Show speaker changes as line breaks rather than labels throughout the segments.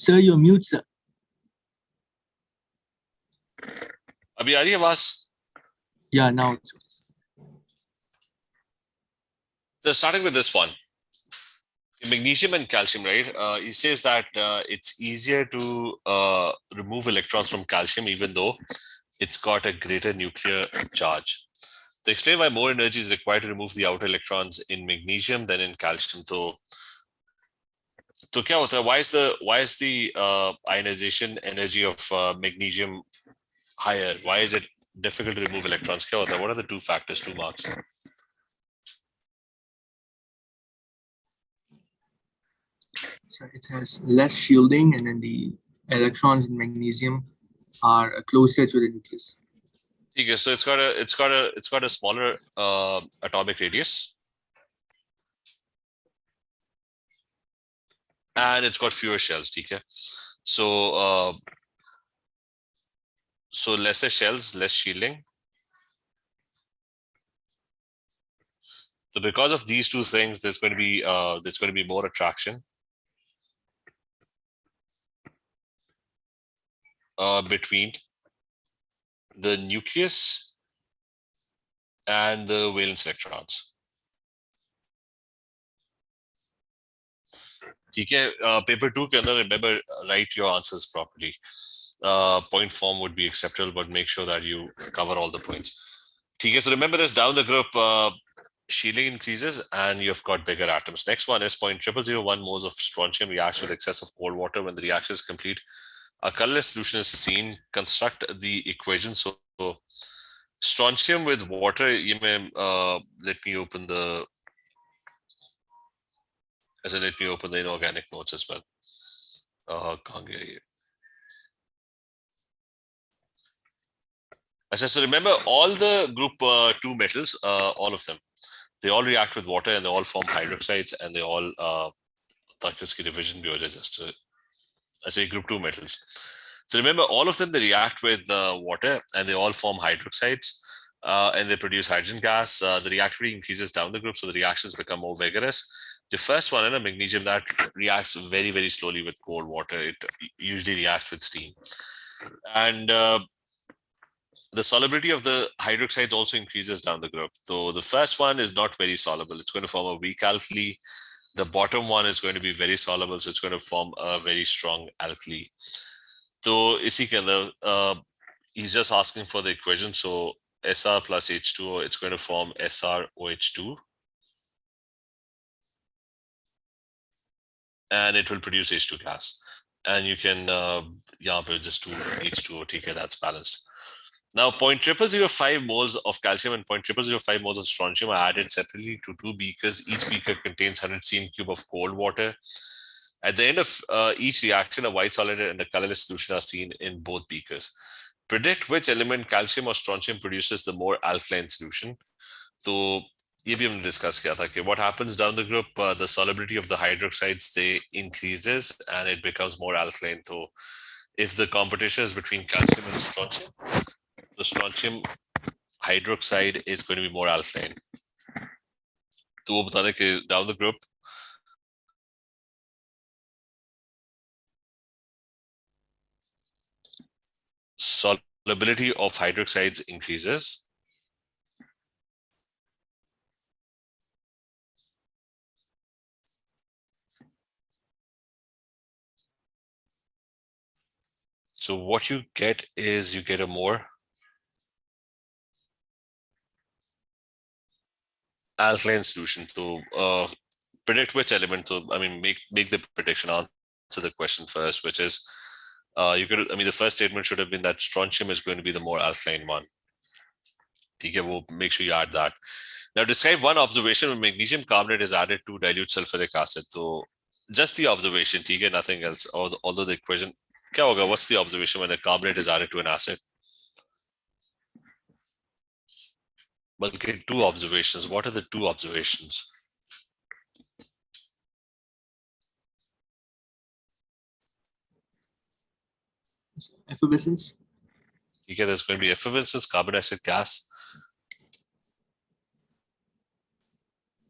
Sir, you're mute, sir.
अभी आ रही है आवाज?
Yeah, now.
So starting with this one, magnesium and calcium, right? He says that it's easier to remove electrons from calcium, even though it's got a greater nuclear charge. To explain why more energy is required to remove the outer electrons in magnesium than in calcium. So क्या होता है? Why is the ionization energy of magnesium higher? Why is it difficult to remove electrons? क्या होता है? What are the two factors, 2 marks?
So it has less shielding, and then the electrons in magnesium are closer to the nucleus.
Okay, so it's got a smaller atomic radius, and it's got fewer shells. Okay, so so lesser shells, less shielding. So because of these two things, there's going to be more attraction between the nucleus and the valence electrons. Okay, paper 2 के अंदर, remember, write your answers properly. Point form would be acceptable, but make sure that you cover all the points. Okay, so remember this, down the group, shielding increases and you've got bigger atoms. Next one is 0.0001 moles of strontium reacts with excess of cold water. When the reaction is complete, a colorless solution is seen. Construct the equation. So strontium with water, you may let me open the inorganic notes as well. So remember all the group 2 metals, all of them, they all react with water and they all form hydroxides, and they all division I say group 2 metals. So remember all of them, they react with water and they all form hydroxides, and they produce hydrogen gas. The reactivity increases down the group, so the reactions become more vigorous. The first one, in a magnesium, that reacts very, very slowly with cold water. It usually reacts with steam. And the solubility of the hydroxides also increases down the group. So the first one is not very soluble. It's going to form a weak alkali. The bottom one is going to be very soluble, so it's going to form a very strong alkali. So he's just asking for the equation. So Sr plus H2O, it's going to form SrOH2. And it will produce H2 gas. And you can just do H2O, TK, that's balanced. Now 0.0005 moles of calcium and 0.0005 moles of strontium are added separately to 2 beakers. Each beaker contains 100 cm³ of cold water. At the end of each reaction, a white solid and a colorless solution are seen in both beakers. Predict which element, calcium or strontium, produces the more alkaline solution. So ये भी हमने discuss किया था कि what happens down the group, the solubility of the hydroxides, they increases and it becomes more alkaline. So if the competition is between calcium and strontium, the strontium hydroxide is going to be more alkaline. तो वो बताने कि down the group, solubility of hydroxides increases. So what you get is you get a more alkaline solution. To predict which element, so I mean make the prediction, answer the question first, which is the first statement should have been that strontium is going to be the more alkaline one. Okay, we'll make sure you add that. Now describe one observation when magnesium carbonate is added to dilute sulfuric acid. So just the observation, okay, nothing else. Although the equation, what's the observation when a carbonate is added to an acid? But okay, 2 observations. What are the 2 observations?
Effervescence.
Okay, there's going to be effervescence, carbon dioxide gas.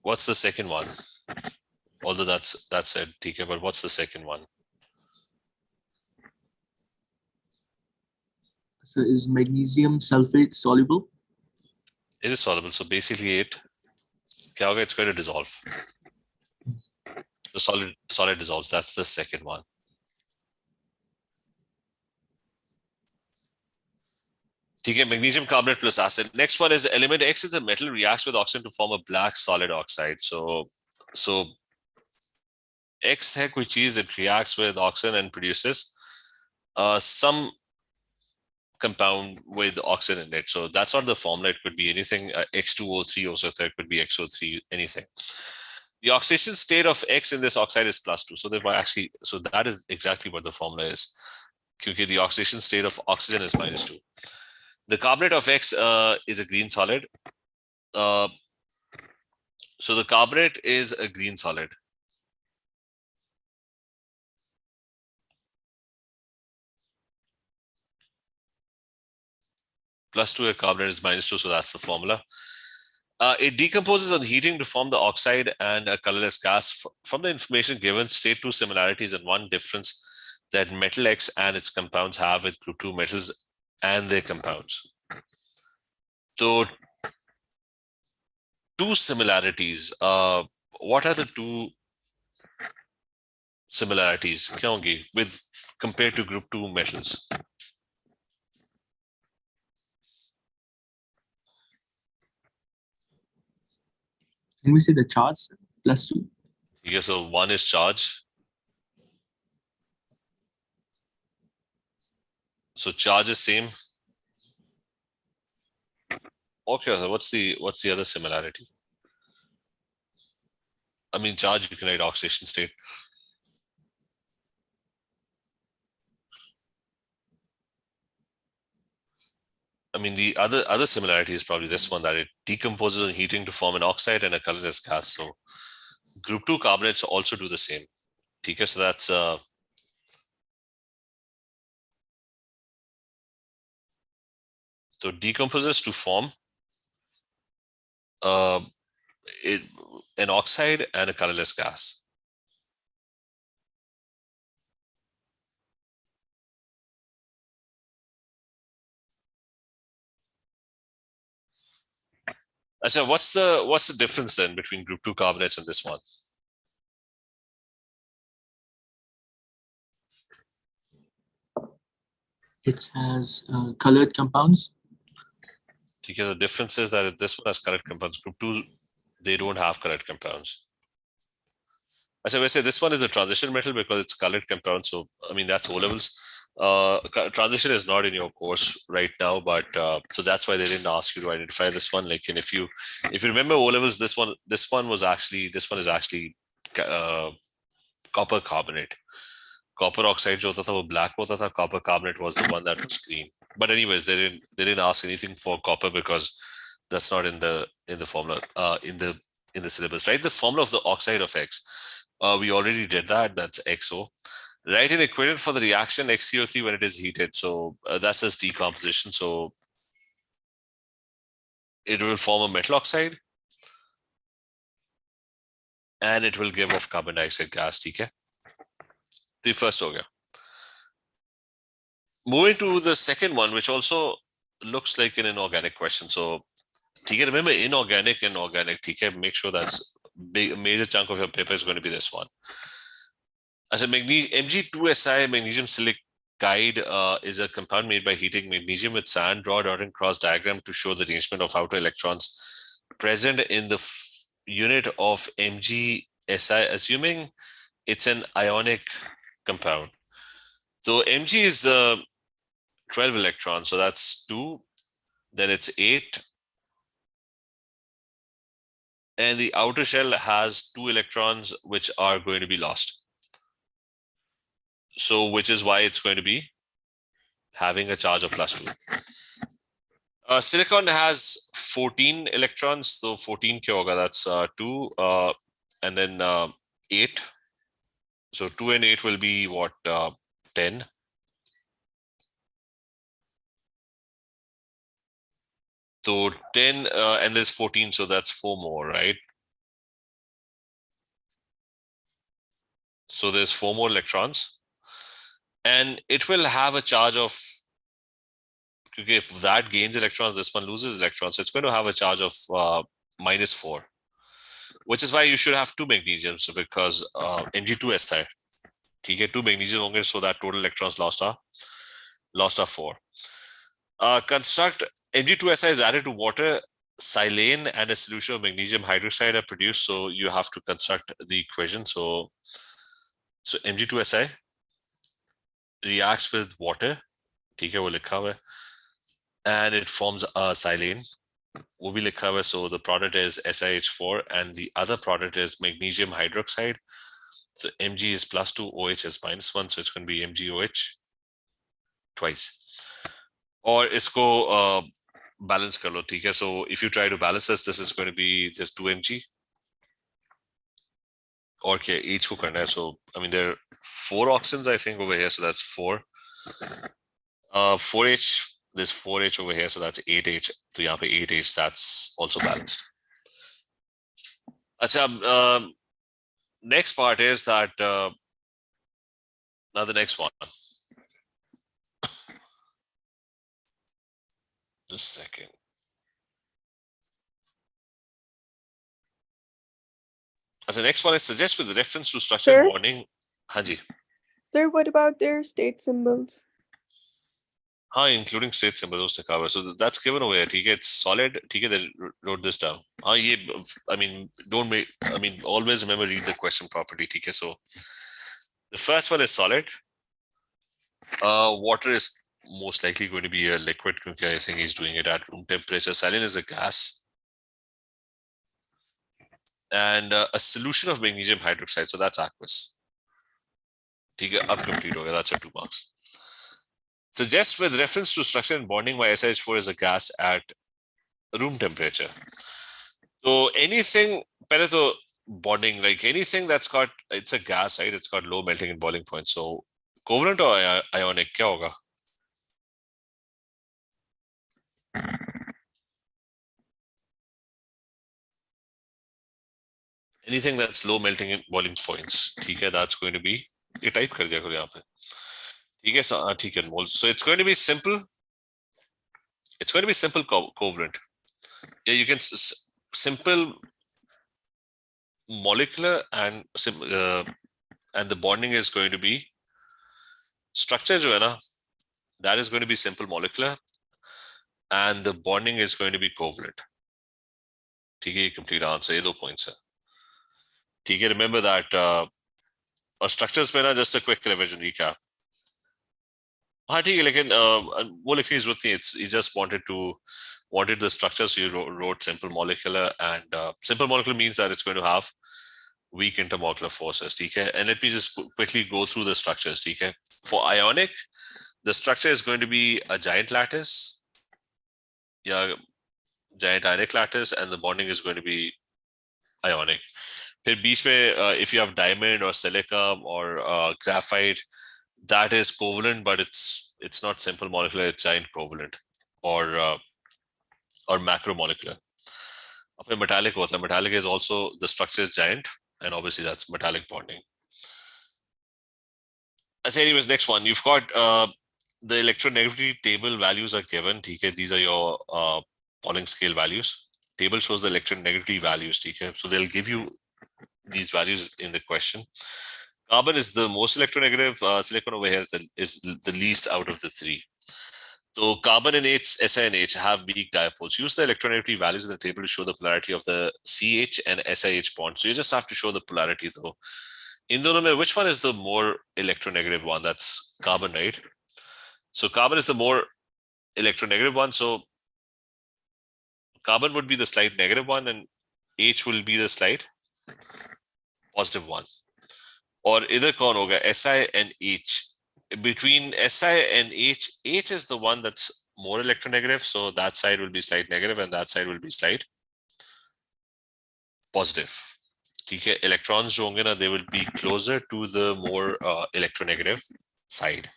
What's the second one? Although that's it, TK, but what's the second one?
So is magnesium sulfate soluble?
It is soluble. So basically it's going to dissolve. The solid dissolves. That's the second one. Okay, magnesium carbonate plus acid. Next one is element X is a metal, reacts with oxygen to form a black solid oxide. So X है कोई चीज, it reacts with oxygen and produces some compound with oxygen in it. So that's not the formula. It could be anything. X2O3 also, it could be XO3, anything. The oxidation state of X in this oxide is +2. So that is exactly what the formula is. Because the oxidation state of oxygen is -2. The carbonate of X is a green solid. So the carbonate is a green solid. +2 a carbonate is -2, so that's the formula. It decomposes on heating to form the oxide and a colorless gas. From the information given, state two similarities and one difference that metal X and its compounds have with group 2 metals and their compounds. So two similarities. What are the two similarities with compared to group 2 metals?
Can we say the charge +2?
Yeah, so one is charge. So charge is same. Okay, so what's the other similarity? I mean, charge, you can write oxidation state. I mean, the other similarity is probably this one, that it decomposes on heating to form an oxide and a colorless gas. So group 2 carbonates also do the same. Okay, so that's so decomposes to form an oxide and a colorless gas. So what's the difference then between group 2 carbonates and this one?
It has colored compounds.
Okay, the difference is that this one has colored compounds. Group 2, they don't have colored compounds. So I say this one is a transition metal because it's colored compound. So I mean, that's O levels. Transition is not in your course right now, but so that's why they didn't ask you to identify this one. Like, and if you remember O levels, this one is actually copper carbonate. Copper oxide जो होता था वो black होता था. Copper carbonate was the one that was green. But anyways, they didn't ask anything for copper because that's not in the formula in the syllabus, right? The formula of the oxide of X. We already did that. That's XO. Write an equation for the reaction XCO3 when it is heated. So that's just decomposition. So it will form a metal oxide and it will give off carbon dioxide gas. Okay. The first हो गया. Moving to the second one, which also looks like an inorganic question. So remember inorganic and organic. Make sure that's a major chunk of your paper is going to be this one. As a Mg2Si magnesium silicide is a compound made by heating magnesium with sand. Draw a dot and cross diagram to show the arrangement of outer electrons present in the unit of Mgsi, assuming it's an ionic compound. So Mg is 12 electrons, so that's 2. Then it's 8. And the outer shell has 2 electrons, which are going to be lost. So which is why it's going to be having a charge of +2. Silicon has 14 electrons. So 14 kya hoga? That's 2 and then 8. So 2 and 8 will be what? 10. So 10 and there's 14, so that's 4 more, right? So there's 4 more electrons. And it will have a charge of Because if that gains electrons, this one loses electrons. So it's going to have a charge of -4, which is why you should have 2 magnesiums, because Mg2Si. Okay, 2 magnesium, so that total electrons lost are 4. Construct Mg2Si is added to water, silane and a solution of magnesium hydroxide are produced. So you have to construct the equation. So Mg2Si reacts with water. ठीक है, वो लिखा हुआ है, and it forms a silane. वो भी लिखा हुआ है. So the product is SiH4 and the other product is magnesium hydroxide. So Mg is +2, OH is -1, so it's going to be MgOH twice. Or इसको balance कर लो, ठीक है. So if you try to balance this is going to be just 2 Mg. Or क्या H को करना है. So I mean there are 4 oxygens I think over here, so that's 4. 4H, there's 4H over here, so that's 8H. So यहाँ पे 8H, that's also balanced. अच्छा, next part is that now the next one. Just a second. As the next one is suggest with reference to structure
Sir?
bonding. Hanji.
Sir, what about their state symbols?
Including state symbols to cover. So that's given away. It's solid. They wrote this down. I mean, always remember read the question properly. So the first one is solid. Water is most likely going to be a liquid because I think he's doing it at room temperature. Saline is a gas. And a solution of magnesium hydroxide. So that's aqueous. Up complete. That's a 2 marks. Suggest with reference to structure and bonding why SiH4 is a gas at room temperature. So anything, bonding, like anything that's got, it's a gas, right? It's got low melting and boiling point. So covalent or ionic, kya hoga? Anything that's low melting and boiling points, that's going to be, you type kar diya karo yahan pe. So it's going to be simple. It's going to be simple covalent. Yeah, you can simple molecular and the bonding is going to be structure jo hai na, that is going to be simple molecular and the bonding is going to be covalent. Complete answer. 2 points. Remember that or structures pe na, just a quick revision recap. He just wanted the structure, so you wrote simple molecular, and simple molecular means that it's going to have weak intermolecular forces. And let me just quickly go through the structures. For ionic, the structure is going to be a giant lattice, giant ionic lattice, and the bonding is going to be ionic. If you have diamond or silicon or graphite, that is covalent, but it's not simple molecular, it's giant covalent or macromolecular. Metallic hota. Metallic is also, the structure is giant, and obviously that's metallic bonding. As anyways, next one, you've got the electronegativity table values are given. These are your Pauling scale values. Table shows the electronegativity values. So they'll give you these values in the question. Carbon is the most electronegative. Silicon over here is the least out of the 3. So carbon and Si and H have weak dipoles. Use the electronegativity values in the table to show the polarity of the CH and SiH bond. So you just have to show the polarities though. In the which one is the more electronegative one? That's carbon, right? So carbon is the more electronegative one. So carbon would be the slight negative one and H will be the slight positive one. Or either kaun hoga, Si and H. Between Si and H, H is the one that's more electronegative. So that side will be slight negative and that side will be slight positive. Electrons jo honge na, they will be closer to the more electronegative side.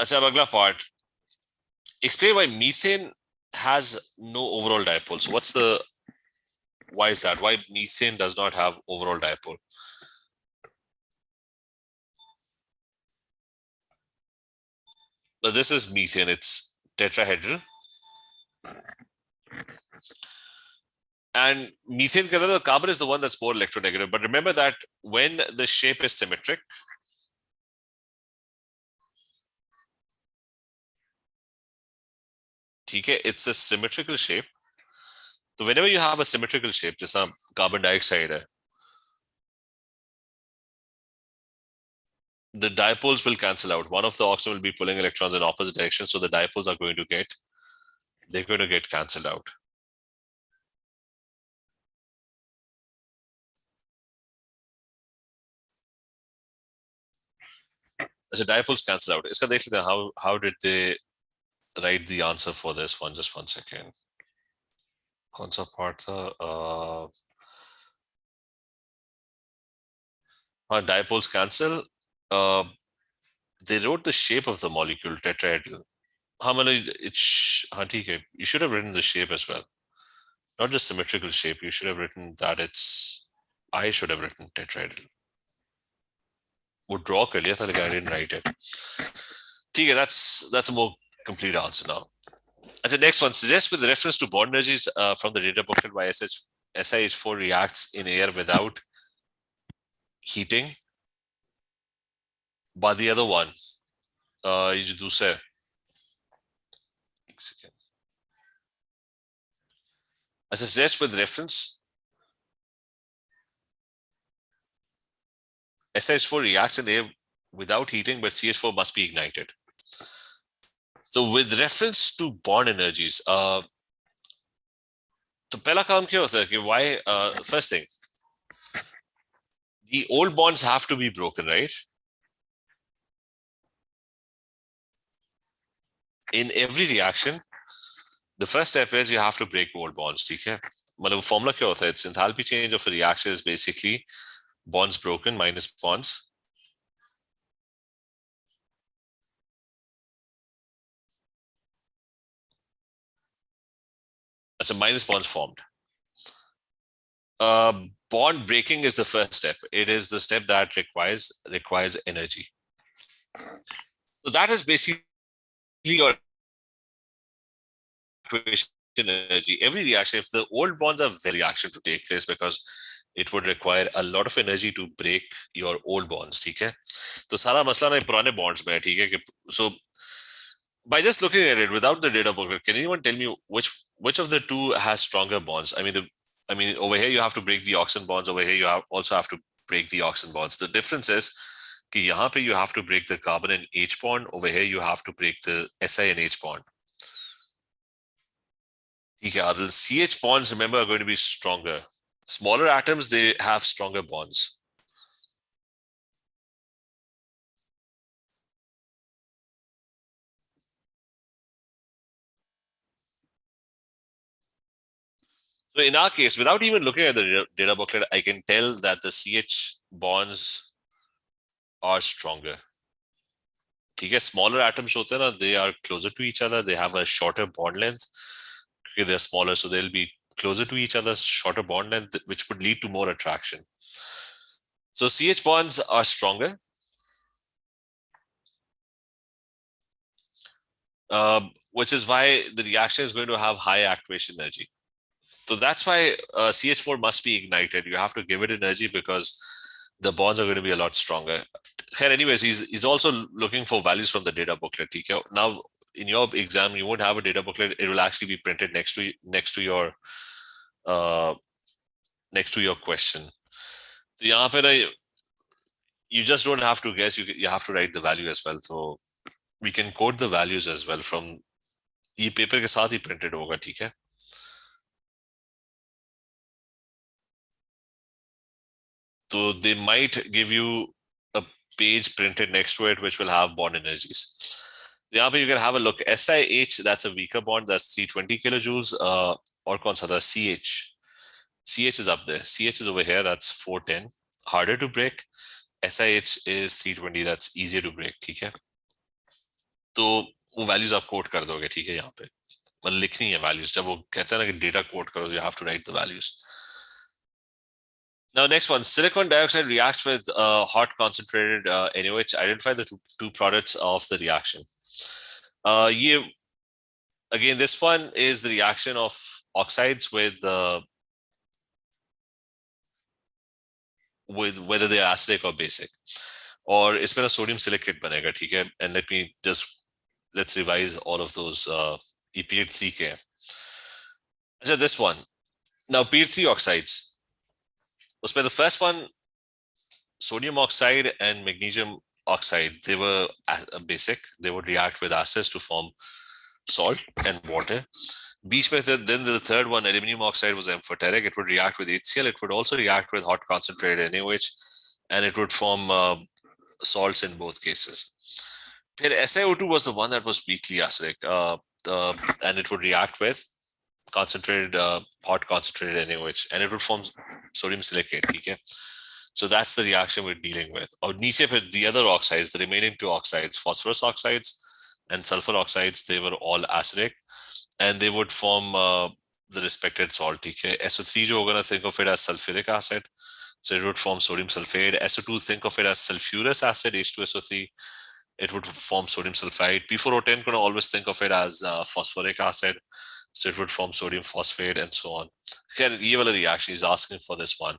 Acha, agla part. Explain why methane has no overall dipole. So why is that? Why methane does not have overall dipole? But this is methane. It's tetrahedral. And methane, the carbon is the one that's more electronegative. But remember that when the shape is symmetric, it's a symmetrical shape. So whenever you have a symmetrical shape, just some carbon dioxide, the dipoles will cancel out. One of the oxygen will be pulling electrons in opposite directions, so the dipoles are going to get cancelled out. So dipoles cancel out. Iska dekh lete hain, how did they write the answer for this one? Just 1 second. कौन सा part था? Dipoles cancel. They wrote the shape of the molecule, tetrahedral. You should have written the shape as well. Not just symmetrical shape. You should have written that I should have written tetrahedral. Would draw कर लिया था, लेकिन I didn't write it. ठीक है, that's a more complete answer now. And the next one, suggests with reference to bond energies from the data booklet why SiH4 reacts in air without heating. But the other one, ये जो दूसरा है, एक second. I suggest with reference, SiH4 reacts in air without heating, but CH4 must be ignited. So with reference to bond energies, तो पहला काम क्या होता है कि why, first thing, the old bonds have to be broken, right? In every reaction, the first step is you have to break old bonds, ठीक है? मतलब formula क्या होता है? It's enthalpy change of a reaction is basically bonds broken minus bonds. That's a minus bonds formed. Bond breaking is the first step. It is the step that requires energy. So that is basically your energy. Every reaction, if the old bonds are very reaction to take place because it would require a lot of energy to break your old bonds. ठीक है? तो सारा मसला ना पुराने bonds में है, ठीक है? So by just looking at it without the data booklet, can anyone tell me which of the two has stronger bonds? I mean, over here you have to break the oxygen bonds. Over here you also have to break the oxygen bonds. The difference is कि यहाँ पे you have to break the carbon and H bond. Over here you have to break the Si and H bond. Okay, the CH bonds, remember, are going to be stronger. Smaller atoms, they have stronger bonds. So in our case, without even looking at the data booklet, I can tell that the CH bonds are stronger. Okay, smaller atoms, they are closer to each other. They have a shorter bond length. Okay, they're smaller, so they'll be closer to each other, shorter bond length, which would lead to more attraction. So CH bonds are stronger. Which is why the reaction is going to have high activation energy. So that's why CH4 must be ignited. You have to give it energy because the bonds are going to be a lot stronger. Anyways, he's also looking for values from the data booklet. Now, in your exam, you won't have a data booklet. It will actually be printed next to your question. So यहाँ पे you just don't have to guess. You have to write the value as well. So we can code the values as well from ये paper के साथ ही printed होगा, ठीक है? So they might give you a page printed next to it, which will have bond energies. यहाँ पे you can have a look. SiH, that's a weaker bond. That's 320 kilojoules. Or कौन सा था? CH. CH is up there. CH is over here. That's 410. Harder to break. SiH is 320. That's easier to break. ठीक है? तो वो values आप quote कर दोगे, ठीक है? यहाँ पे मतलब लिखनी है values. जब वो कहते हैं ना कि data quote करो, you have to write the values. Now, next one, silicon dioxide reacts with hot concentrated NaOH. Identify the two products of the reaction. Again, this one is the reaction of oxides with whether they're acidic or basic, or इसमें ना sodium silicate बनेगा, ठीक है? And let's revise all of those period 3 के. So this one now, period 3 oxides. उसमें the first one, sodium oxide and magnesium oxide, they were basic. They would react with acids to form salt and water. Then the third one, aluminum oxide, was amphoteric. It would react with HCl. It would also react with hot concentrated NaOH, and it would form salts in both cases. Then SiO2 was the one that was weakly acidic, and it would react with concentrated hot concentrated NaOH, and it would form sodium silicate. Okay? So that's the reaction we're dealing with. Or the other oxides, the remaining 2 oxides, phosphorus oxides and sulfur oxides, they were all acidic, and they would form the respected salt. Okay? SO3, you're going to think of it as sulfuric acid, so it would form sodium sulfate. SO2, think of it as sulfurous acid, H2SO3. It would form sodium sulfide. P4O10, going to always think of it as phosphoric acid, so it would form sodium phosphate, and so on. Ye wala reaction is asking for this one.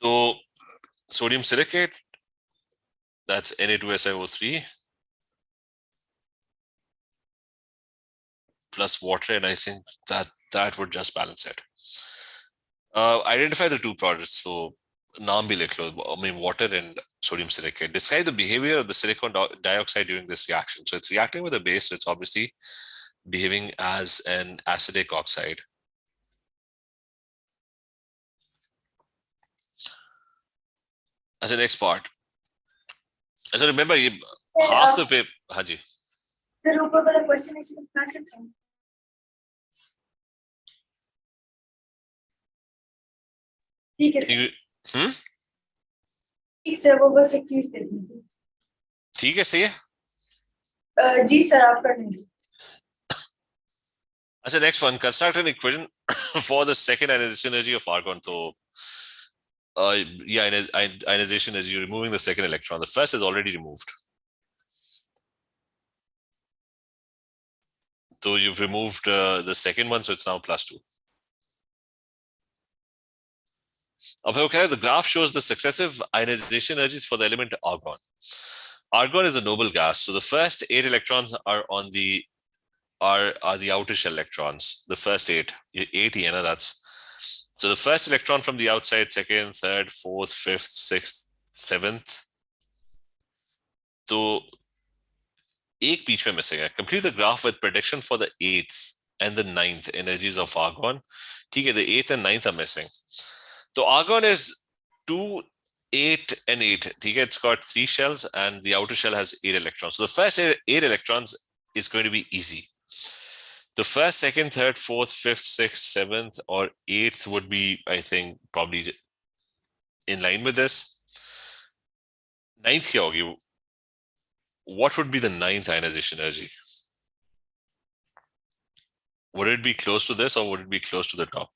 So sodium silicate, that's Na2SiO3 plus water, and I think that would just balance it. Identify the 2 products. So naam bhi likh lo, I mean water and sodium silicate. Describe the behavior of the silicon dioxide during this reaction. So it's reacting with a base, so it's obviously behaving as an acidic oxide. As the next part. As I remember, half the paper. Haji.
The Rupa question is in person. ठीक है sir. ठीक sir, वो बस एक चीज दे दीजिए.
ठीक है, सही है.
जी सर, आप कर दीजिए.
As the next one, construct an equation for the second ionization energy of argon. So, ionization energy, you're removing the second electron. The first is already removed. So you've removed the second one, so it's now +2. Okay, the graph shows the successive ionization energies for the element argon. Argon is a noble gas, so the first 8 electrons are on the outer shell electrons. The first 8, that's. So the first electron from the outside, second, third, fourth, fifth, sixth, seventh. So एक बीच में missing है. Complete the graph with prediction for the 8th and the 9th energies of argon. ठीक है, the 8th and 9th are missing. So argon is 2, 8, and 8. ठीक है, it's got 3 shells and the outer shell has 8 electrons. So the first 8 electrons is going to be easy. The first, second, third, fourth, fifth, sixth, seventh, or 8th would be, I think, probably in line with this. 9th क्या होगी? What would be the 9th ionization energy? Would it be close to this, or would it be close to the top?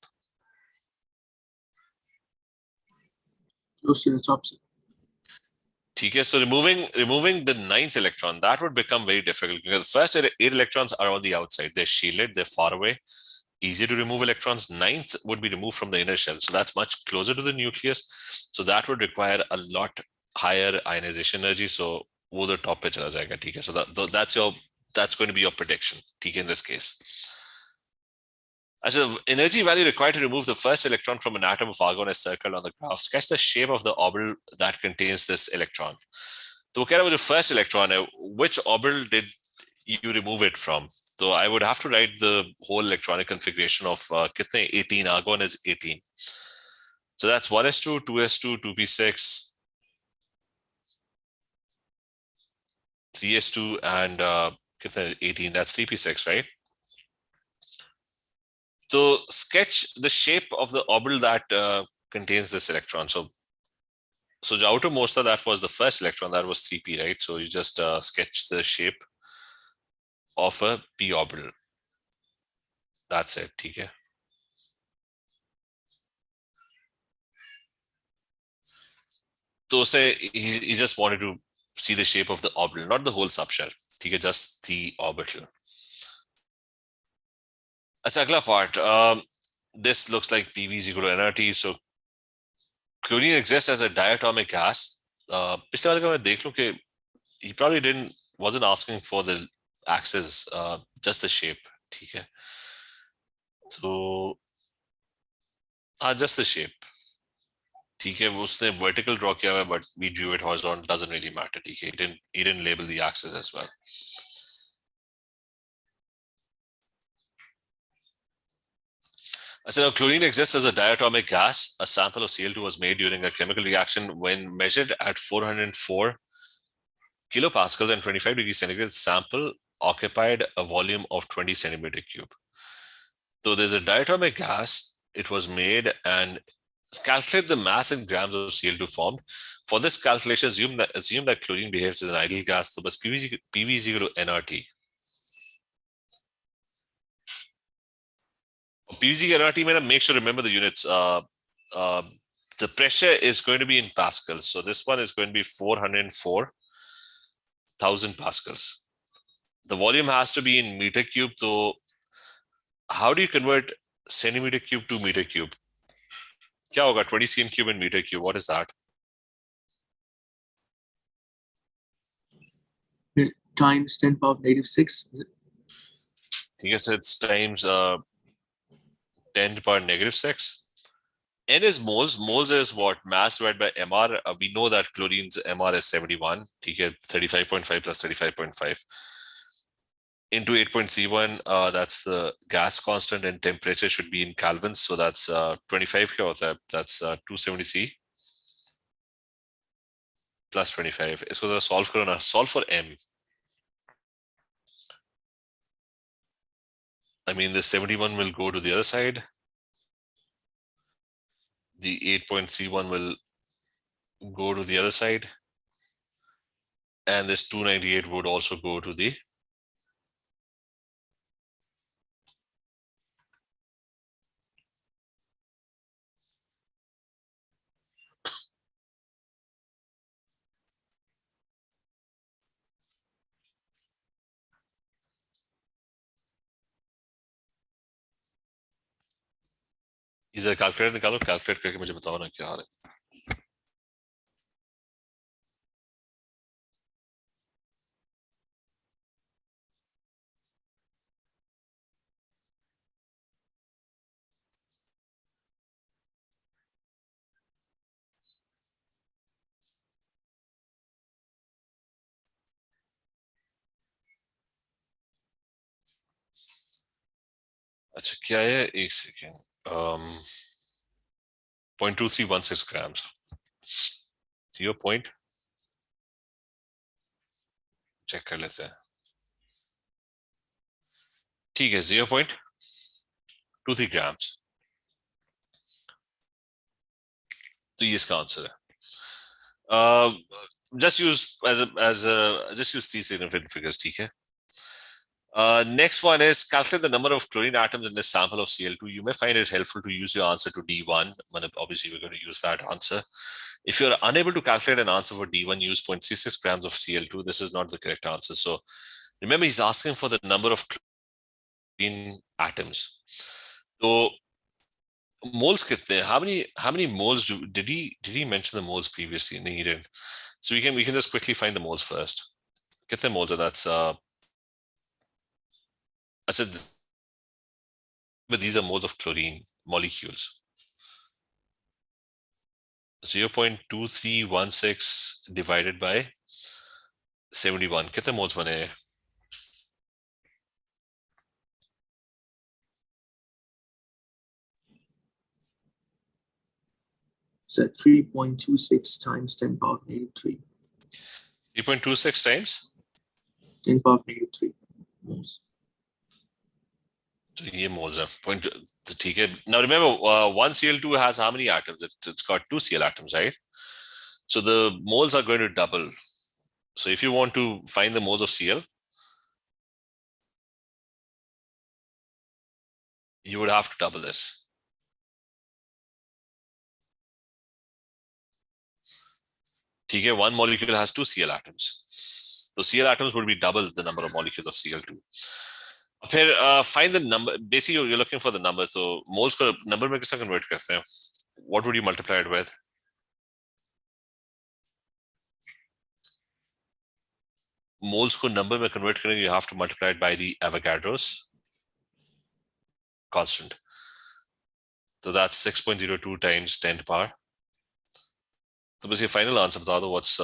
Close to the top.
Okay, so removing the 9th electron, that would become very difficult because the first 8 electrons are on the outside. They're shielded, they're far away, easier to remove electrons. 9th would be removed from the inner shell, so that's much closer to the nucleus. So that would require a lot higher ionization energy. So वो the top पे चला जाएगा. ठीक है, so that's going to be your prediction. ठीक है, in this case. As the energy value required to remove the first electron from an atom of argon is circled on the graph. Sketch the shape of the orbital that contains this electron. So, what was the first electron? Which orbital did you remove it from? So, I would have to write the whole electronic configuration of 18. Argon is 18. So, that's 1s2, 2s2, 2p6, 3s2, and 18. That's 3p6, right? So sketch the shape of the orbital that contains this electron. So the outermost of that was the first electron, that was 3p, right? So you just sketch the shape of a p orbital. That's it. Okay. So say he just wanted to see the shape of the orbital, not the whole subshell. ठीक है, just the orbital. अच्छा, अगला part. This looks like PV is equal to nRT. So chlorine exists as a diatomic gas. पिछले वाले का मैं देख लूं कि he probably wasn't asking for the axis, just the shape. ठीक है, तो just the shape. ठीक है, उसने vertical draw किया हुआ, but we drew it horizontal. Doesn't really matter. ठीक है, he didn't label the axis as well. So chlorine exists as a diatomic gas. A sample of Cl2 was made during a chemical reaction. When measured at 404 kilopascals and 25 degrees centigrade, sample occupied a volume of 20 centimeter cube. So there's a diatomic gas. It was made, and calculate the mass in grams of Cl2 formed. For this calculation, assume that chlorine behaves as an ideal gas. So PV is equal to nRT. PVG nRT, make sure remember the units. The pressure is going to be in pascals. So this one is going to be 404,000 pascals. The volume has to be in meter cube. So how do you convert centimeter cube to meter cube? Kya hoga? 20 cm cube in meter cube. What is that?
Times 10 power -6.
Yes, it's times 10 to the power -6. N is moles. Moles is what? Mass divided by MR. We know that chlorine's MR is 71. 35.5 plus 35.5. Into 8.31, that's the gas constant, and temperature should be in Kelvin. So that's 25. That's 273 plus 25. Isko to solve karo na. Solve for M. I mean, the 71 will go to the other side. The 8.31 will go to the other side. And this 298 would also go to the इधर calculator निकालो, calculate करके मुझे बताओ ना क्या हाल है. अच्छा क्या है, एक second. 0.2316 grams. See your point? चेक कर लेते हैं. ठीक है, 0.23 grams. तो ये इसका आंसर है. Just use just use three significant figures. ठीक है. Next one is calculate the number of chlorine atoms in this sample of Cl2. You may find it helpful to use your answer to D1. Obviously, we're going to use that answer. If you're unable to calculate an answer for D1, use 0.36 grams of Cl2. This is not the correct answer. So remember, he's asking for the number of chlorine atoms. So moles kitne? How many moles did he mention the moles previously? No, he didn't. So we can just quickly find the moles first. Kitne moles are that's I said, but these are moles of chlorine molecules. 0.2316 divided by 71. कितने moles बने?
So 3.26 times 10 power -3.
3.26 times
10 power -3 moles.
So ये moles are point. ठीक है. Now remember, one Cl2 has how many atoms? It's got 2 Cl atoms, right? So the moles are going to double. So if you want to find the moles of Cl, you would have to double this. ठीक है. One molecule has 2 Cl atoms. So Cl atoms would be double the number of molecules of Cl2. फिर find the number. Basically, you're looking for the number. So moles को number में कैसे convert करते हैं? What would you multiply it with? Moles को number में convert करेंगे, you have to multiply it by the Avogadro's constant. So that's 6.02 times 10 to the power. So basically, final answer बता दो what's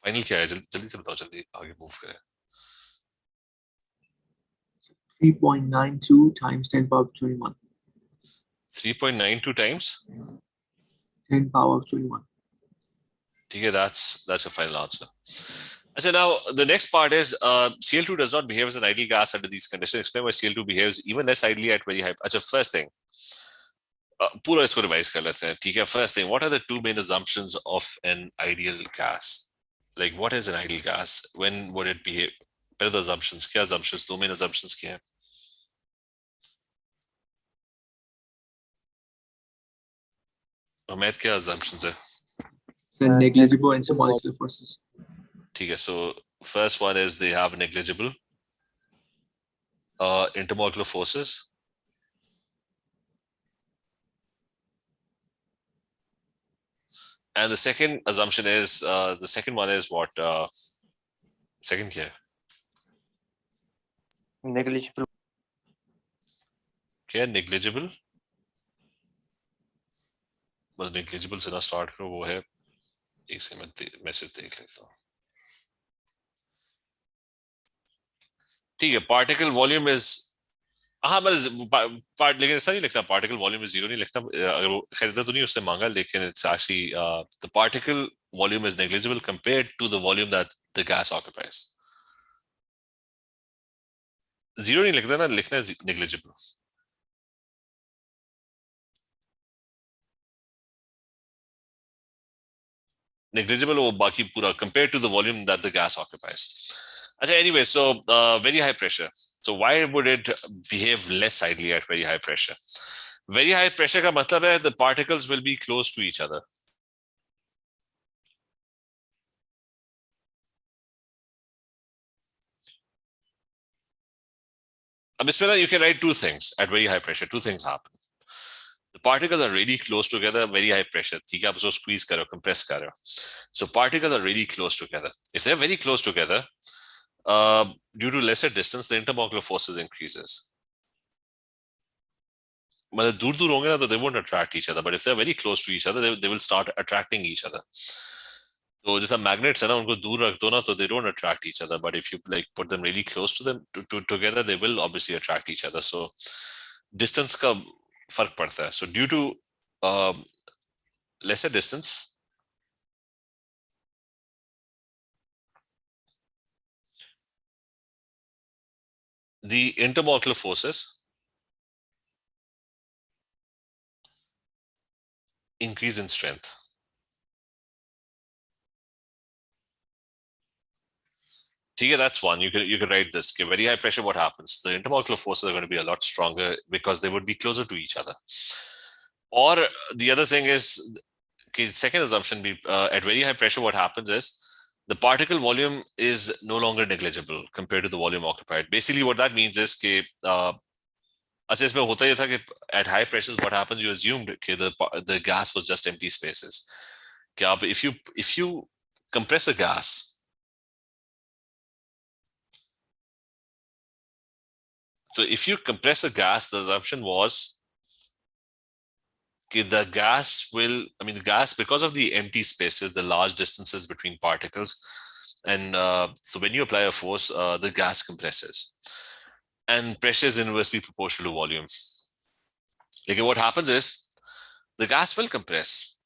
फाइनल क्या है? जल्दी से बताओ, जल्दी आगे मूव करें.
3.92 times 10 power of 21.
3.92 times
10 power of 21.
Okay, that's your final answer. So now the next part is Cl2 does not behave as an ideal gas under these conditions. Explain why Cl2 behaves even less ideally at very high. First thing, पूरा इसको revise कर लेते हैं. ठीक है. First thing, what are the two main assumptions of an ideal gas? Like, what is an ideal gas? When would it behave? पहले the assumptions. क्या assumptions? दो main assumptions क्या हैं? Ahmed, क्या assumptions है?
So negligible intermolecular forces.
Okay, so first one is they have negligible intermolecular forces. And the second assumption is the second one is what? Second here.
Negligible.
Okay, negligible. But negligible से ना start करो, वो है एक से मैं message देख लेता हूँ. ठीक है, particle volume is हाँ मतलब लेकिन ऐसा नहीं लिखना particle volume is 0 नहीं लिखना. अगर वो खरीदा तो नहीं उससे मांगा, लेकिन it's actually the particle volume is negligible compared to the volume that the gas occupies. 0 नहीं लिखना ना, लिखना है negligible. Negligible वो बाकी पूरा compared to the volume that the gas occupies. Anyway, so very high pressure. So why would it behave less ideally at very high pressure? Very high pressure का मतलब है the particles will be close to each other. अब इसमें ना you can write two things at very high pressure. Two things happen. The particles are really close together, very high pressure. ठीक है, आप उसको squeeze करो, compress करो. So particles are really close together. If they're very close together, due to lesser distance, the intermolecular forces increases. मतलब दूर दूर होंगे ना तो they won't attract each other, but if they're very close to each other, they will start attracting each other. तो जैसा magnets है ना, उनको दूर रख दो ना तो they don't attract each other, but if you like put them really close to them together, they will obviously attract each other. So distance का फर्क पड़ता है. So due to lesser distance, the intermolecular forces increase in strength. Okay, that's one. You could write this. Okay, very high pressure, what happens? The intermolecular forces are going to be a lot stronger because they would be closer to each other. Or the other thing is, okay, second assumption, at very high pressure, what happens is the particle volume is no longer negligible compared to the volume occupied. Basically, what that means is that इसमें होता ये था कि at high pressures, what happens? You assumed that the gas was just empty spaces. Okay, if you compress a gas, so if you compress a gas, the assumption was that the gas will, the gas, because of the empty spaces, the large distances between particles, and so when you apply a force, the gas compresses. And pressure is inversely proportional to volume. Like what happens is the gas will compress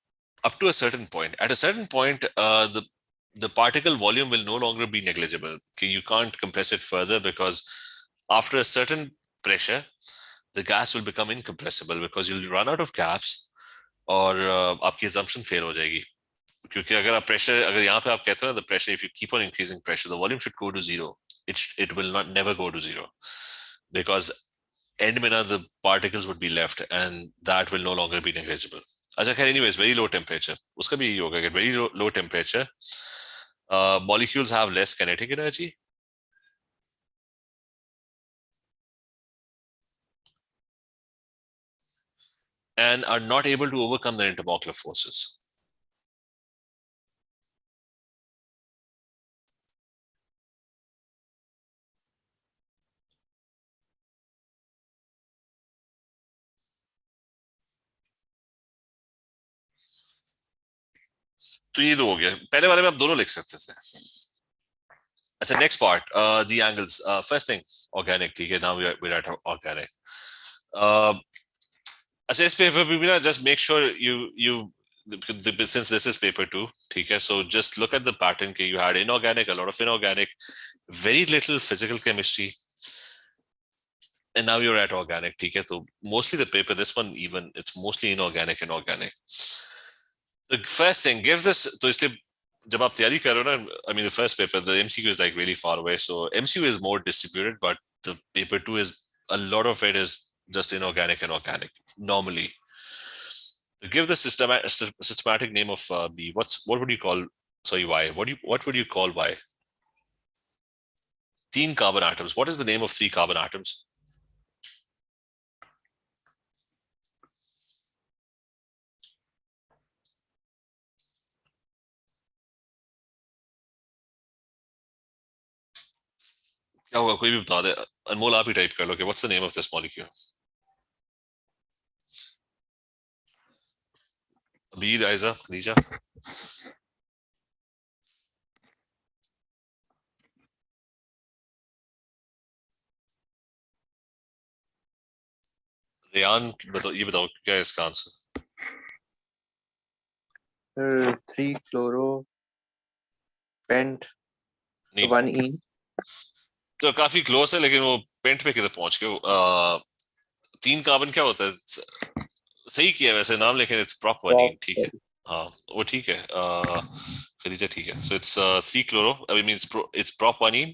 up to a certain point. At a certain point, the the particle volume will no longer be negligible. Okay, you can't compress it further because after a certain pressure, the gas will become incompressible because you'll run out of gas और आपकी assumption fail हो जाएगी. क्योंकि अगर आप pressure, अगर यहाँ पे आप कहते हो ना, the pressure, if you keep on increasing pressure, the volume should go to zero. It will not never go to zero because end में ना the particles would be left and that will no longer be negligible. अच्छा खैर, anyways, very low temperature. उसका भी यही होगा कि very low temperature, molecules have less kinetic energy. And are not able to overcome their intermolecular forces. तो ये दो हो गया. पहले वाले में आप दोनों लिख सकते थे. अच्छा, next part, the angles. First thing, organic. ठीक है, now we're at organic. अच्छा, इस paper पे भी ना, just make sure you since this is paper 2, ठीक है, so just look at the pattern कि you had inorganic, a lot of inorganic, very little physical chemistry, and now you're at organic. ठीक है, so mostly the paper, this one even, it's mostly inorganic and organic. The first thing, gives this, तो इसलिए जब आप तैयारी कर रहे हो ना, I mean the first paper, the MCQ is like really far away, so MCQ is more distributed, but the paper 2 is, a lot of it is just inorganic and organic normally. To give the systematic name of B, what would you call, sorry, Y? What would you call Y? 3 carbon atoms. What is the name of 3 carbon atoms? क्या होगा, कोई भी बता दे. अनमोल आप ही type कर लो कि what's the name of this molecule? Abir, Aiza, Khadija. Rayan, ये बताओ क्या है इसका आंसर?
3-chloro pent
नहीं,
1E.
तो काफी क्लोज है, लेकिन वो पेंट पे किधर पहुंच गए. 3 कार्बन क्या होता है? सही किया वैसे नाम, लेकिन इट्स प्रॉप 1E. ठीक है, हाँ वो ठीक है. खदीजा ठीक है. So it's 3 chloro, I mean it's prop 1E,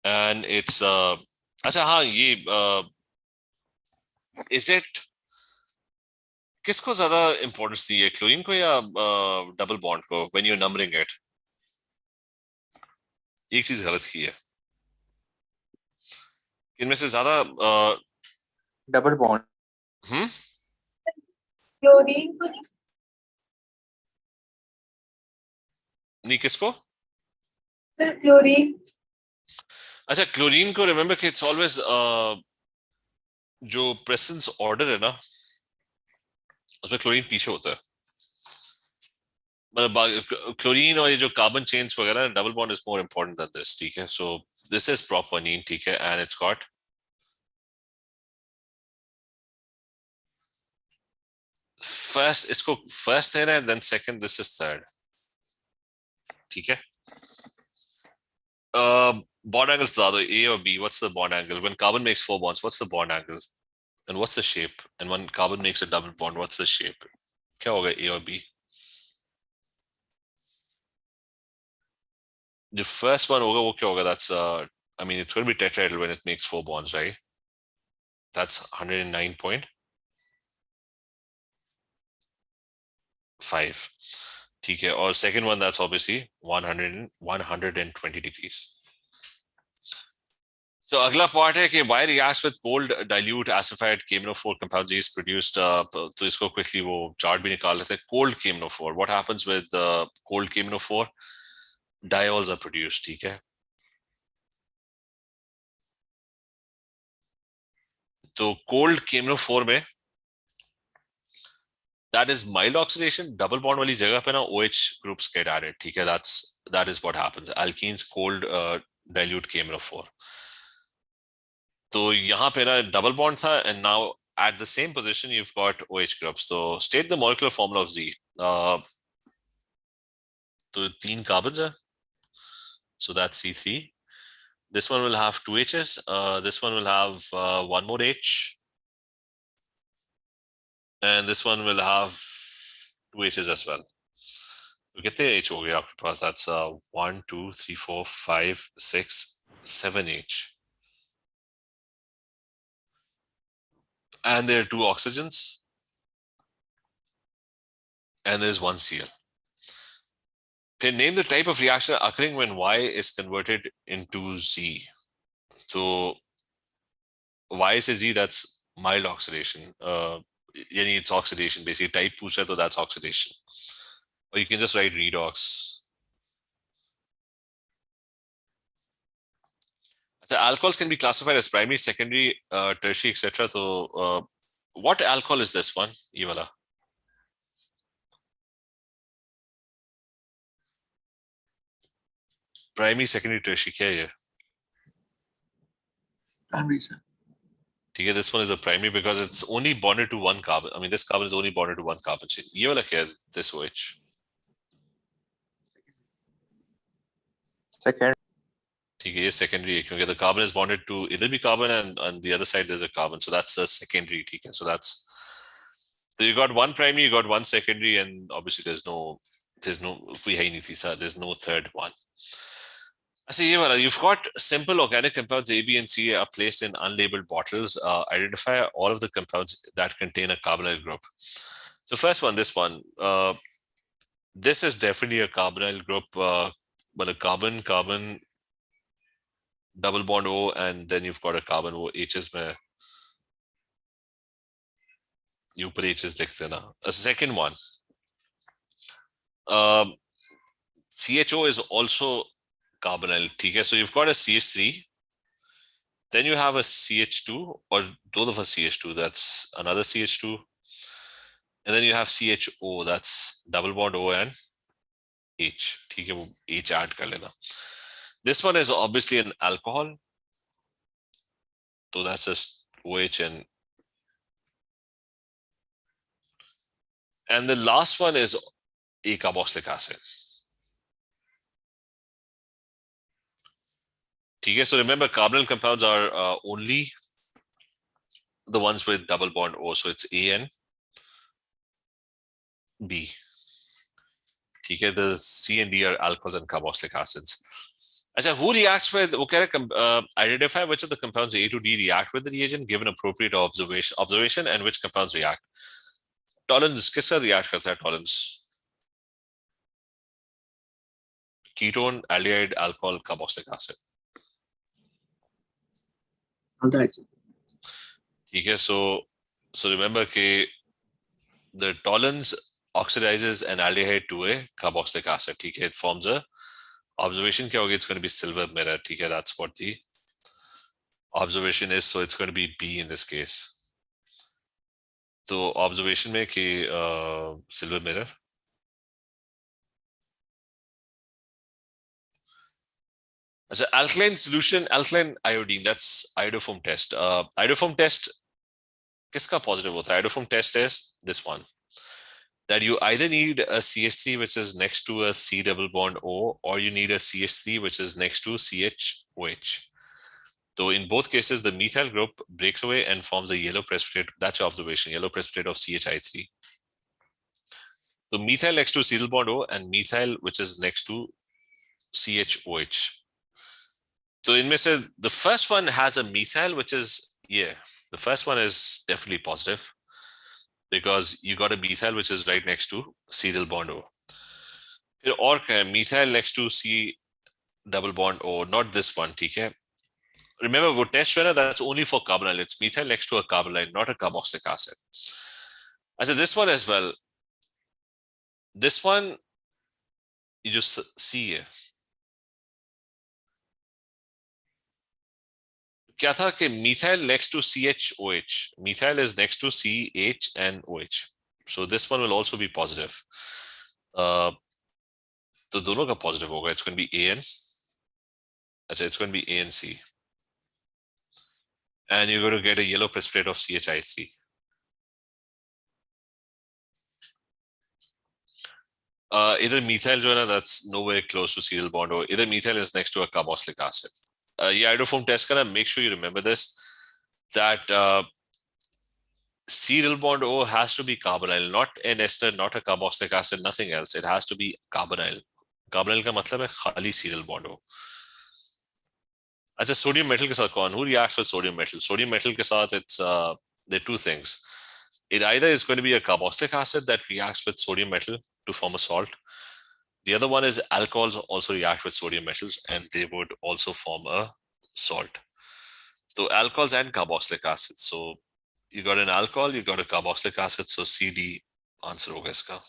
and it's अच्छा हाँ, ये इज इट, किसको ज्यादा इंपॉर्टेंस दी है, क्लोरीन को या डबल बॉन्ड को when you are numbering it? एक चीज गलत की है, इनमें से ज्यादा
डबल बॉन्ड.
क्लोरीन को
नहीं, किसको?
Sir chlorine.
अच्छा, क्लोरीन को रिमेंबर कि इट्स ऑलवेज जो प्रेसेंस ऑर्डर है ना, उसमें क्लोरीन पीछे होता है. मतलब क्लोरीन और ये जो कार्बन चेन्स वगैरह, double bond is more important than this. ठीक है, सो दिस इज प्रोपानीन. ठीक है, एंड इट्स गॉट फर्स्ट, इसको फर्स्ट है ना, then second, this is third. ठीक है, bond angles बता दो, A or B. What's the bond angle when carbon makes 4 bonds? What's the bond angle and what's the shape? And when carbon makes a double bond, what's the shape? क्या होगा, A or B? The first one होगा वो क्या होगा? That's I mean it's going to be tetrahedral when it makes 4 bonds, right? That's 109.5. ठीक है, और second one, that's obviously 120 degrees. So अगला part है कि why reacts with cold dilute acidified KMnO4 compounds is produced. तो इसको quickly वो chart भी निकाल लेते हैं. Cold KMnO4, what happens with cold KMnO4? Diols are produced. ठीक है, तो cold KMnO4 में that is mild oxidation, double bond वाली जगह पे ना OH groups get added. ठीक है, that is what happens. Alkenes cold dilute KMnO4. तो यहाँ पे ना डबल बॉन्ड था, and now at the same position, you've got OH group. So state the molecular formula of Z. So 3 carbons are. So that's C3. This one will have 2 H's. This one will have 1 more H. And this one will have 2 H's as well. So get the H over here after pass. That's 1, 2, 3, 4, 5, 6, 7 H. And there are 2 oxygens. And there's 1 Cl. Okay, name the type of reaction occurring when Y is converted into Z. So Y is a Z, that's mild oxidation. It's oxidation, basically type pucha, so that's oxidation. Or you can just write redox. So alcohols can be classified as primary, secondary, tertiary, etc. So what alcohol is this one, Ivala? Primary, secondary, tertiary, kya hai ye?
Primary, sir.
Okay, this one is a primary because it's only bonded to 1 carbon. I mean, this carbon is only bonded to 1 carbon chain. Ye wala kya hai, this OH?
Second.
Okay, secondary because the carbon is bonded to either be carbon and on the other side there's a carbon. So that's a secondary. Okay, so you got 1 primary, you got 1 secondary, and obviously there's no third one. I see you've got simple organic compounds A, B, and C are placed in unlabeled bottles. Identify all of the compounds that contain a carbonyl group. So first one, this one. This is definitely a carbonyl group, but a carbon, double bond O, and then you've got a carbon O. H's mein ऊपर H's लिख देना. A second one. CHO is also carbonyl. Okay, so you've got a CH3. Then you have a CH2 or both of a CH2. That's another CH2. And then you have CHO. That's double bond O and H. Okay, wo H add kar lena. This one is obviously an alcohol. So that's just OH and the last one is a carboxylic acid. Okay, so remember carbonyl compounds are only the ones with double bond O. So it's A and B. Okay, the C and D are alcohols and carboxylic acids. Achha, who reacts with, identify which of the compounds A to D react with the reagent given appropriate observation and which compounds react. Tolerance, किसका react करता है tolerance? Ketone, aldehyde, alcohol, carboxylic acid.
Aldehyde.
Okay, so remember that the toluene oxidizes an aldehyde to a carboxylic acid. Okay, it forms a observation. It's going to be silver mirror. Okay, that's what the observation is. So it's going to be B in this case. So observation में कि silver mirror. As an alkaline solution, alkaline iodine, that's iodoform test. Iodoform test, kiska positive hota hai? Iodoform test is this one. That you either need a CH3 which is next to a C double bond O, or you need a CH3 which is next to CHOH. So in both cases, the methyl group breaks away and forms a yellow precipitate. That's your observation, yellow precipitate of CHI3. So methyl next to C double bond O and methyl which is next to CHOH. So in Mr. the first one has a methyl which is, the first one is definitely positive because you got a methyl which is right next to C double bond O. Or methyl next to C double bond O, not this one, okay? Remember, what test that's only for carbonyl. It's methyl next to a carbonyl, not a carboxylic acid. I said this one as well. This one, you just see here. क्या था कि methyl next to CHOH. Methyl is next to CH and OH. So this one will also be positive. तो दोनों का positive होगा. It's going to be A and it's going to be A and C. And you're going to get a yellow precipitate of CHI3. Either methyl जो है ना, that's nowhere close to serial bond, or either methyl is next to a carboxylic acid. ये iodoform test करना, make sure you remember this, that serial bond O has to be carbonyl, not an ester, not a carboxylic acid, nothing else. It has to be carbonyl. Carbonyl का मतलब है खाली serial bond O. अच्छा, sodium metal के साथ कौन? Who reacts with sodium metal? Sodium metal के साथ it's there are two things. It either is going to be a carboxylic acid that reacts with sodium metal to form a salt. The other one is alcohols also react with sodium metals and they would also form a salt. So alcohols and carboxylic acid. So you got an alcohol, you got a carboxylic acid. So CD answer होगा इसका.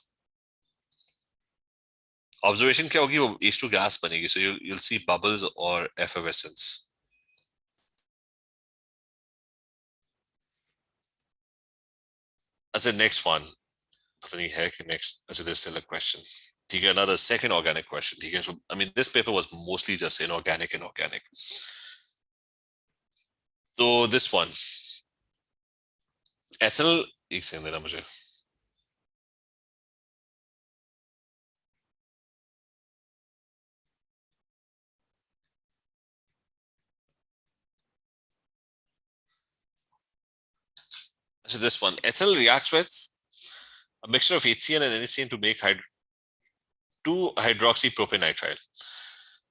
Observation क्या होगी? वो H2 gas बनेगी. So you'll see bubbles or effervescence. As the next one, next. So there's still a question. Okay, another second organic question. Okay, so I mean, this paper was mostly just inorganic. So this one, ethyl. एक second देना मुझे. So this one, ethyl reacts with a mixture of HCl and NaCN to make 2-hydroxypropanitrile.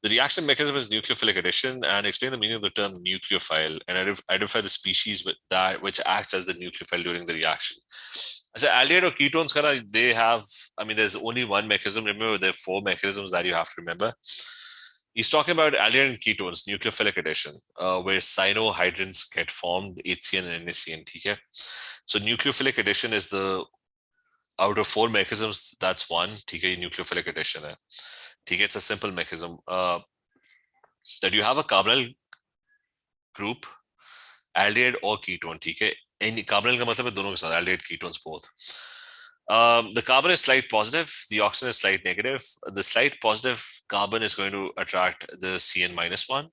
The reaction mechanism is nucleophilic addition, and explain the meaning of the term nucleophile and identify the species which acts as the nucleophile during the reaction. So aldehyde or ketones, they have, I mean, there's only one mechanism. Remember, there are 4 mechanisms that you have to remember. He's talking about aldehyde and ketones, nucleophilic addition, where cyanohydrins get formed, HCN and NaCN. Okay? So nucleophilic addition is the, out of 4 mechanisms, that's one. Okay, nucleophilic addition. Okay, it's a simple mechanism that you have a carbonyl group, aldehyde or ketone. Okay, any carbonyl का मतलब है दोनों के साथ, aldehyde, ketones both. The carbon is slight positive, the oxygen is slight negative. The slight positive carbon is going to attract the CN-1,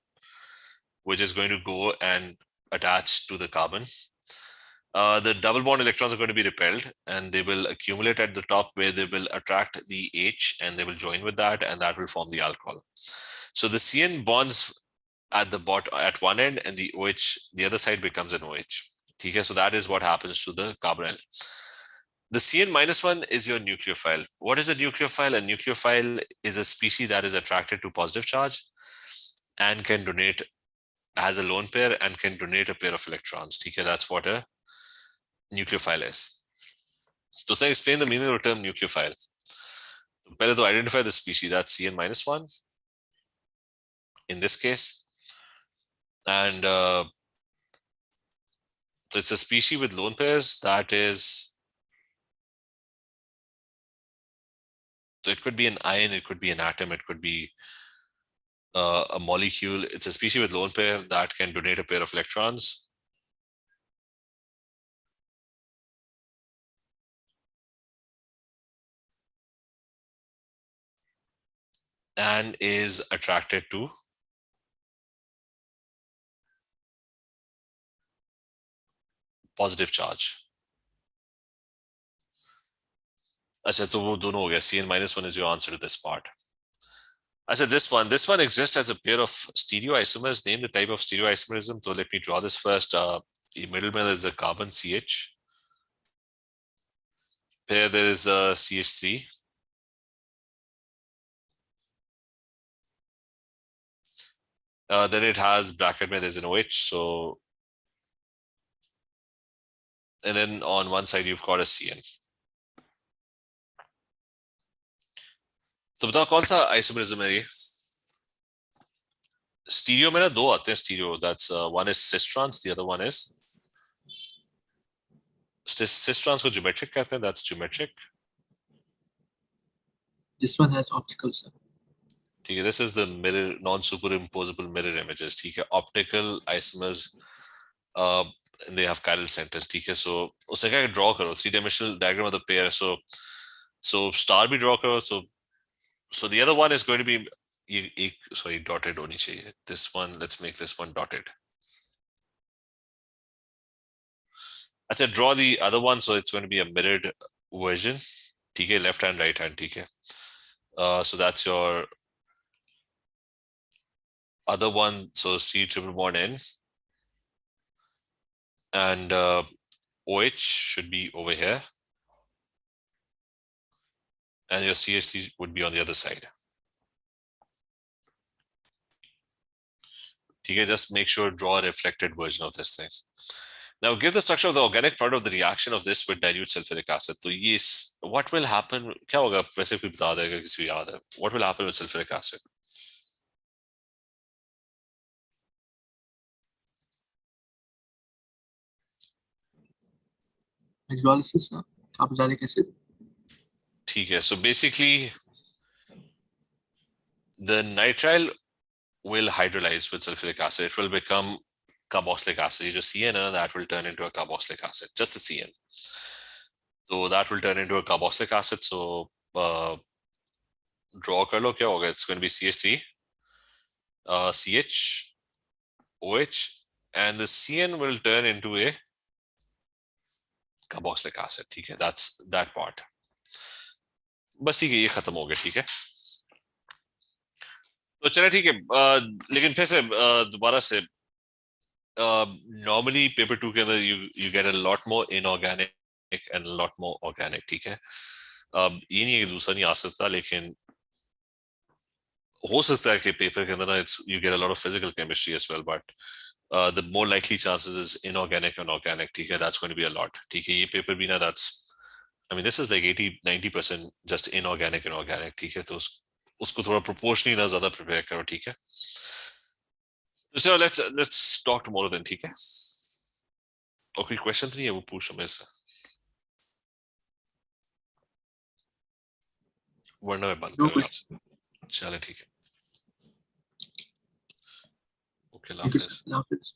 which is going to go and attach to the carbon. The double bond electrons are going to be repelled and they will accumulate at the top where they will attract the H and they will join with that and that will form the alcohol. So the CN bonds at the bottom at one end and the OH, the other side becomes an OH. Okay, so that is what happens to the carbonyl. The CN-1 is your nucleophile. What is a nucleophile? A nucleophile is a species that is attracted to positive charge and can donate, has a lone pair and can donate a pair of electrons. Okay, that's what a nucleophile is. So say explain the meaning of the term nucleophile. So better to identify the species, that's CN-1 in this case. And so it's a species with lone pairs that is, so it could be an ion, it could be an atom, it could be a molecule. It's a species with lone pair that can donate a pair of electrons. And is attracted to positive charge. अच्छा, तो वो दोनों हो गया. CN-1 is your answer to this part. I said this one exists as a pair of stereoisomers. Name the type of stereoisomerism. So let me draw this first. In middle there is a carbon CH. There is a CH3. Then it has bracket where there's an OH. So, and then on one side you've got a CN. तो बताओ कौन सा isomerism है ये? Stereo में ना दो आते हैं stereo. That's one is cis-trans, the other one is cis-trans को geometric कहते हैं. That's geometric.
This one has optical, sir.
Okay, this is the mirror, non-superimposable mirror images. Okay, optical isomers, and they have chiral centers. Okay, so उससे क्या draw करो 3-dimensional diagram of the pair. So star भी draw करो. So the other one is going to be sorry, dotted honi chahiye. This one, let's make this one dotted. I said draw the other one, so it's going to be a mirrored version. Okay, left hand, right hand. Okay. So that's your other one. So C triple bond N, and OH should be over here, and your CH3 would be on the other side. Okay, just make sure draw a reflected version of this thing. Now give the structure of the organic product of the reaction of this with dilute sulfuric acid. So yes, what will happen? क्या होगा? वैसे कोई बता देगा किसी को याद है? What will happen with sulfuric acid?
Hydrolysis, carboxylic acid.
ठीक है. So basically, the nitrile will hydrolyze with sulfuric acid. It will become carboxylic acid. You just CN and that will turn into a carboxylic acid. Just a CN. So that will turn into a carboxylic acid. So draw kar lo, kya hoga? It's going to be CH3, CH, OH, and the CN will turn into a carboxylic acid. ठीक है, that's that part. बस ठीक है, ये खत्म हो गया. ठीक है, तो चले ठीक है. लेकिन फिर से दोबारा से normally paper 2 के अंदर you get a lot more inorganic and a lot more organic. ठीक है, ये नहीं है कि दूसरा नहीं आ सकता, लेकिन हो सकता है कि पेपर के अंदर ना you get a lot of physical chemistry as well, but the more likely chances is inorganic and organic. ठीक है, that's going to be a lot. ठीक है, ये पेपर भी ना, that's, I mean, this is like 80-90% just inorganic and organic. ठीक है, तो उसको थोड़ा proportionally ना ज़्यादा prepare करो. ठीक है, so let's talk tomorrow then. ठीक है, और कोई question नहीं है वो पूछो मेरे से, वरना मैं बंद कर रहा हूँ. चलो ठीक है, okay,
Thank you, sir. Allah Hafiz.